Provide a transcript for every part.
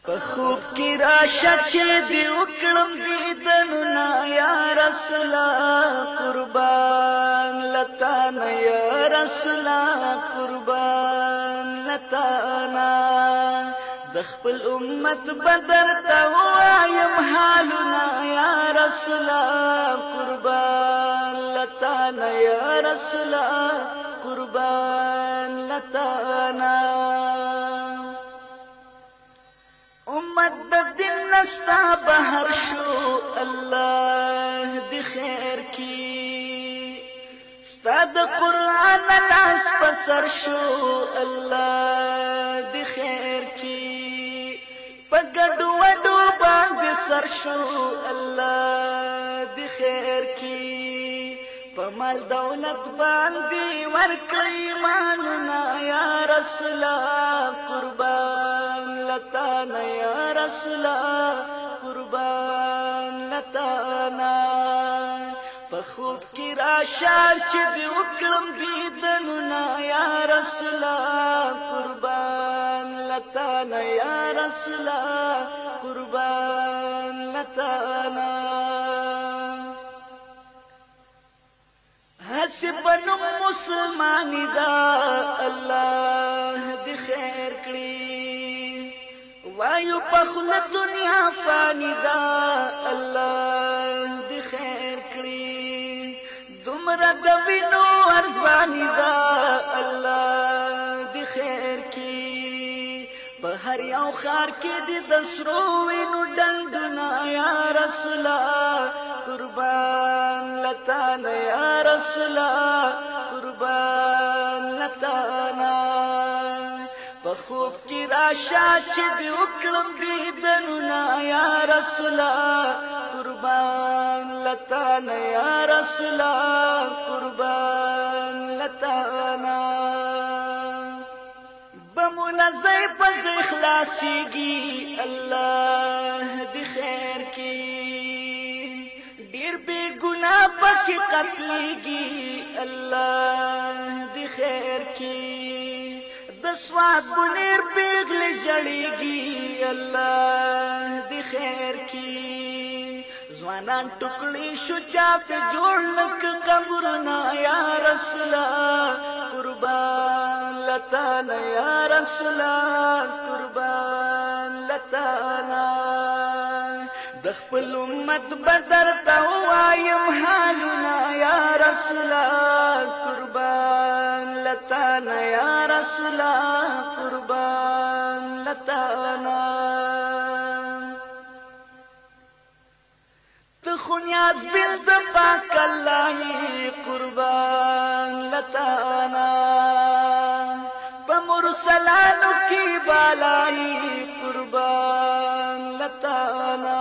خوب کی راشه چې دی وکړم دیدنونه یا رسولا قربان لتانا یا رسولا قربان لتانا د خپل امت بدر ته وایم حالونه یا رسولا قربان لتانا یا رسولا قربان لتانا امت د دین نستا بهر شو الله دی خیر کی ستا د قرآن لاس پسر شو الله دی خیر کی پګډو وډو باندې سر شو الله دی خیر کی پمال دولت باندې ورکړی ایمانونه یا رسولا قربان لتانا یا رسولا قربان لتانا پخوب کی راشه چې دی وکړم دیدنونه یا رسولا قربان لتانا یا رسولا قربان لتانا حسبنم مسلمانی دا الله دی خیر کړي وایو پخل دنیا فانی دا الله دی خیر کړي دومره د وینو ارزانی دا الله دی خیر کړي په هر یو خار کې د سرو وینو ډنډونه یا رسولا قربان لتانا یا رسولا قربان لتانا پخوب کی راشه چې دی وکړم دیدنونه یا رسولا قربان لتانا یا رسولا قربان لتانا بمنزی پس اخلاصیگی اللہ دی خیر کی دیر بے گناہ پکی قتلیگی اللہ دی خیر کی دسوات بنیر بیغل جڑیگی اللہ دی خیر کی زوانان ٹکڑی شو چاپ جوڑ لک قبرنا یا رسولا قربان لتانا یا رسولا قربان لتانا د خپل امت بدر ته وایم حالونه یا رسولا قربان لتانا یا رسولا قربان لتانا خنیاز بلد پاک اللہ قربان لتانا بمرسلانو کی بالائی قربان لتانا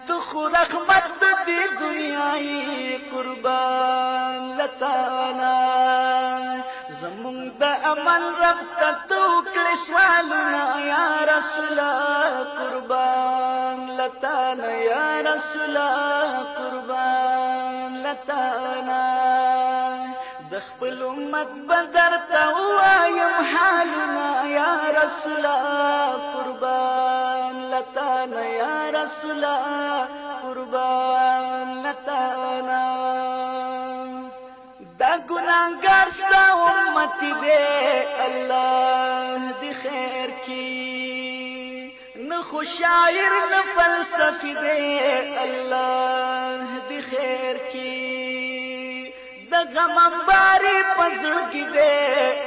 دخو رحمت بی دنیای قربان لتانا زمون دا امن رب تتوکل سوالنا یا رسولا قربان لتانا یا رسولا قربان لتانا د خپل امت بدر ته وایم حالنا یا رسولا قربان لتانا یا رسولا قربان لتانا دا گناہگار ستا امتی دے اللہ دی خیر کی نخو شاعر نفلسفی دے اللہ دی خیر کی دا غم انباری پزړګي دے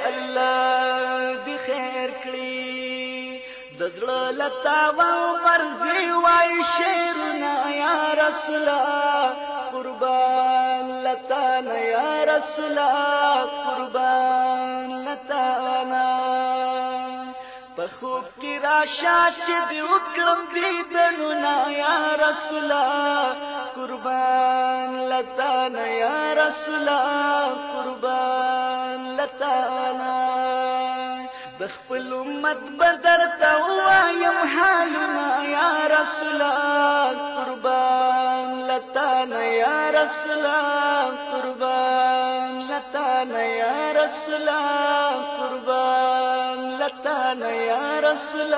اللہ دی خیر کړي د زړه لتاوا مرزي وای شعرنا یا رسولا قربان لتانا یا رسولا قربان لتانا پخوب کی راشه چې دی وکړم دیدنونه یا رسولا قربان لتانا یا رسولا قربان لتانا د خپل امت بدر ته وایم حالونه یا رسولا قربان لتانا لتا یا رسول قربان لتا یا رسول قربان لتا یا رسول